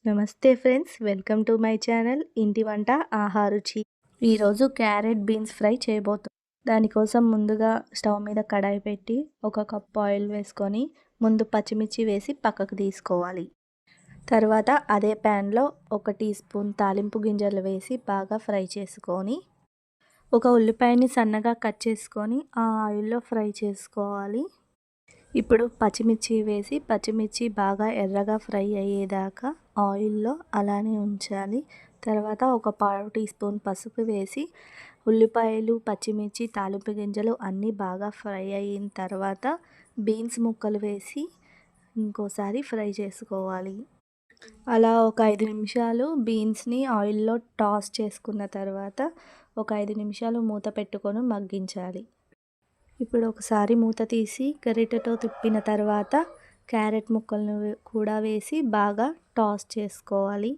నమస్తే friends, welcome to my channel ఇంటి వంట ఆహారుచి. ఈరోజు క్యారెట్ బీన్స్ ఫ్రై చేయబోతున్నాం. దానికోసం ముందుగా స్టవ్ మీద కడాయి పెట్టి 1 కప్ ఆయిల్ వేసుకొని ముందు పచ్చిమిర్చి వేసి పక్కకు తీసుకోవాలి. తర్వాత అదే ప్యాన్లో 1 టీ స్పూన్ తాలింపు గింజలు వేసి బాగా ఫ్రై చేసుకొని ఒక ఉల్లిపాయని సన్నగా కట్ చేసుకొని ఆ ఆయిల్లో ఫ్రై చేసుకోవాలి. ఇప్పుడు పచ్చిమిర్చి వేసి పచ్చిమిర్చి బాగా ఎర్రగా ఫ్రై అయ్యేదాకా ఆయిల్లో అలానే ఉంచాలి. తర్వాత ఒక పావు టీ స్పూన్ పసుపు వేసి ఉల్లిపాయలు, పచ్చిమిర్చి, తాలింపు గింజలు అన్నీ బాగా ఫ్రై అయిన తర్వాత బీన్స్ ముక్కలు వేసి ఇంకోసారి ఫ్రై చేసుకోవాలి. అలా ఒక 5 నిమిషాలు బీన్స్ని ఆయిల్లో టాస్ చేసుకున్న తర్వాత ఒక 5 నిమిషాలు మూత పెట్టుకొని మగ్గించాలి. ఇప్పుడు ఒకసారి మూత తీసి గరిటెతో తిప్పిన తర్వాత క్యారెట్ ముక్కలను కూడా వేసి బాగా టాస్ చేసుకోవాలి.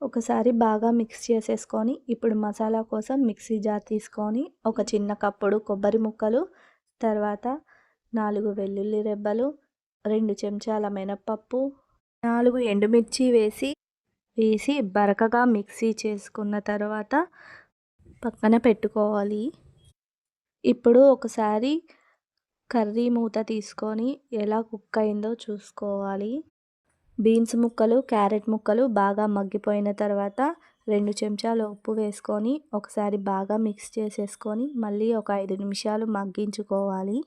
ఒకసారి బాగా మిక్స్ చేసేసుకొని ఇప్పుడు మసాలా కోసం మిక్సీ జార్ తీసుకొని ఒక చిన్న కప్పుడు కొబ్బరి ముక్కలు, తర్వాత 4 వెల్లుల్లి రెబ్బలు, 2 చెంచాల మినపప్పు, 4 ఎండుమిర్చి వేసి బరకగా మిక్సీ చేసుకున్న తర్వాత పక్కన పెట్టుకోవాలి. ఇప్పుడు ఒకసారి కర్రీ మూత తీసుకొని ఎలా కుక్ అయిందో చూసుకోవాలి. బీన్స్ ముక్కలు, క్యారెట్ ముక్కలు బాగా మగ్గిపోయిన తర్వాత 2 చెంచాల ఉప్పు వేసుకొని ఒకసారి బాగా మిక్స్ చేసేసుకొని మళ్ళీ ఒక 5 నిమిషాలు మగ్గించుకోవాలి.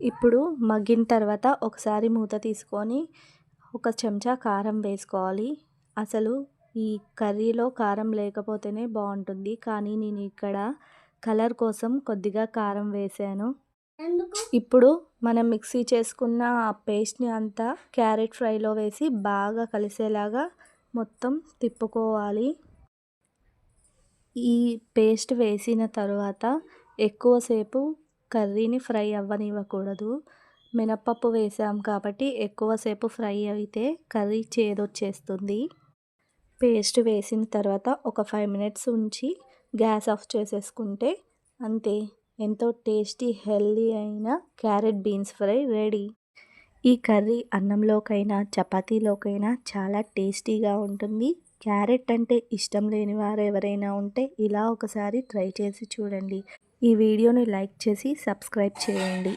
ఇప్పుడు మగ్గిన తర్వాత ఒకసారి మూత తీసుకొని 1 చెంచా కారం వేసుకోవాలి. అసలు ఈ కర్రీలో కారం లేకపోతేనే బాగుంటుంది, కానీ నేను ఇక్కడ కలర్ కోసం కొద్దిగా కారం వేసాను. ఇప్పుడు మనం మిక్సీ చేసుకున్న పేస్ట్ని అంతా క్యారెట్ ఫ్రైలో వేసి బాగా కలిసేలాగా మొత్తం తిప్పుకోవాలి. ఈ పేస్ట్ వేసిన తర్వాత ఎక్కువసేపు కర్రీని ఫ్రై అవ్వనివ్వకూడదు. మినపప్పు వేసాం కాబట్టి ఎక్కువసేపు ఫ్రై అయితే కర్రీ చేదొచ్చేస్తుంది. పేస్ట్ వేసిన తర్వాత ఒక 5 మినిట్స్ ఉంచి గ్యాస్ ఆఫ్ చేసేసుకుంటే అంతే, ఎంతో టేస్టీ హెల్దీ అయిన క్యారెట్ బీన్స్ ఫ్రై రెడీ. ఈ కర్రీ అన్నంలోకైనా చపాతీలోకైనా చాలా టేస్టీగా ఉంటుంది. క్యారెట్ అంటే ఇష్టం లేని వారు ఎవరైనా ఉంటే ఇలా ఒకసారి ట్రై చేసి చూడండి. ఈ వీడియోని లైక్ చేసి సబ్స్క్రైబ్ చేయండి.